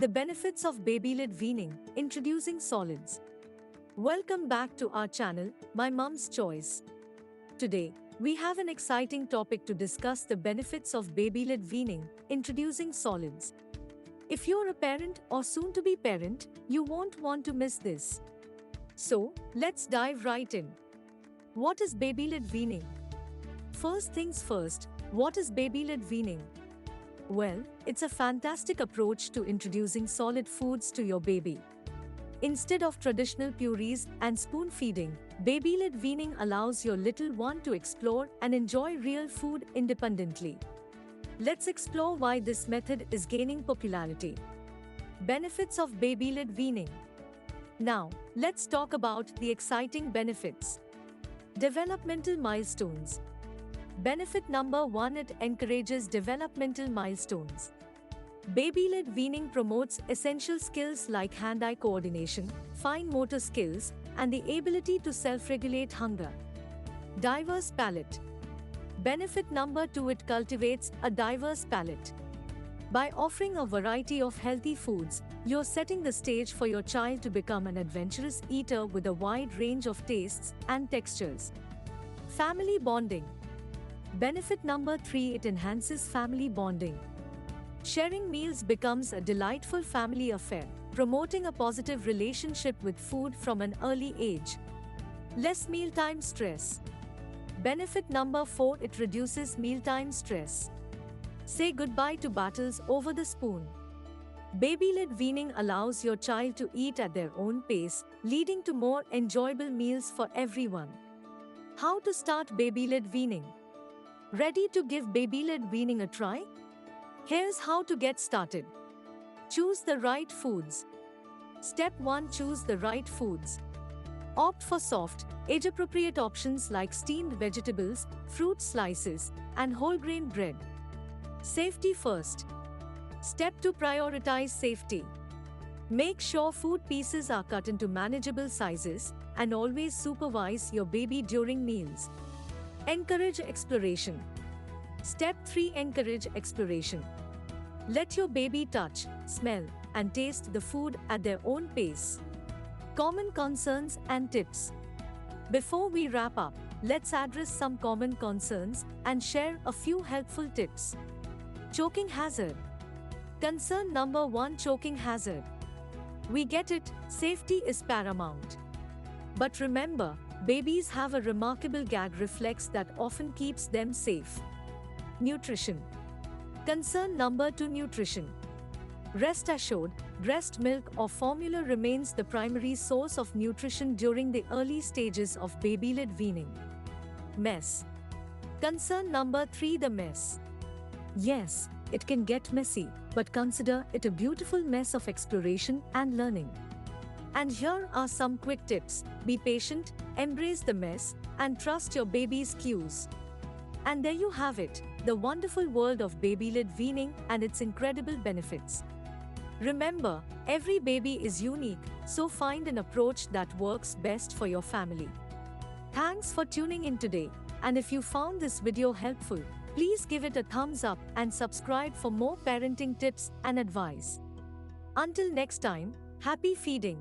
The benefits of baby-led weaning, introducing solids. Welcome back to our channel, My Mum's Choice. Today, we have an exciting topic to discuss: the benefits of baby-led weaning, introducing solids. If you're a parent or soon-to-be parent, you won't want to miss this. So, let's dive right in. What is baby-led weaning? First things first, what is baby-led weaning? Well, it's a fantastic approach to introducing solid foods to your baby. Instead of traditional purees and spoon feeding, baby-led weaning allows your little one to explore and enjoy real food independently. Let's explore why this method is gaining popularity. Benefits of baby-led weaning. Now, let's talk about the exciting benefits. Developmental milestones. Benefit number 1: it encourages developmental milestones. Baby-led weaning promotes essential skills like hand-eye coordination, fine motor skills, and the ability to self-regulate hunger. Diverse palate. Benefit number 2: it cultivates a diverse palate. By offering a variety of healthy foods, you're setting the stage for your child to become an adventurous eater with a wide range of tastes and textures. Family bonding. Benefit number 3: it enhances family bonding. Sharing meals becomes a delightful family affair, promoting a positive relationship with food from an early age. Less mealtime stress. Benefit number 4: it reduces mealtime stress. Say goodbye to battles over the spoon. Baby-led weaning allows your child to eat at their own pace, leading to more enjoyable meals for everyone. How to start baby-led weaning? Ready to give baby-led weaning a try? Here's how to get started. Choose the right foods. Step 1: choose the right foods. Opt for soft, age-appropriate options like steamed vegetables, fruit slices, and whole grain bread. Safety first. Step 2: prioritize safety. Make sure food pieces are cut into manageable sizes, and always supervise your baby during meals. Encourage exploration. Step 3: encourage exploration. Let your baby touch, smell, and taste the food at their own pace. Common concerns and tips. Before we wrap up, let's address some common concerns and share a few helpful tips. Choking hazard. Concern number 1: choking hazard. We get it, safety is paramount. But remember, babies have a remarkable gag reflex that often keeps them safe. Nutrition. Concern number 2: nutrition. Rest assured, breast milk or formula remains the primary source of nutrition during the early stages of baby-led weaning. Mess. Concern number 3: the mess. Yes, it can get messy, but consider it a beautiful mess of exploration and learning. And here are some quick tips. Be patient, embrace the mess, and trust your baby's cues. And there you have it, the wonderful world of baby-led weaning and its incredible benefits. Remember, every baby is unique, so find an approach that works best for your family. Thanks for tuning in today, and if you found this video helpful, please give it a thumbs up and subscribe for more parenting tips and advice. Until next time, happy feeding!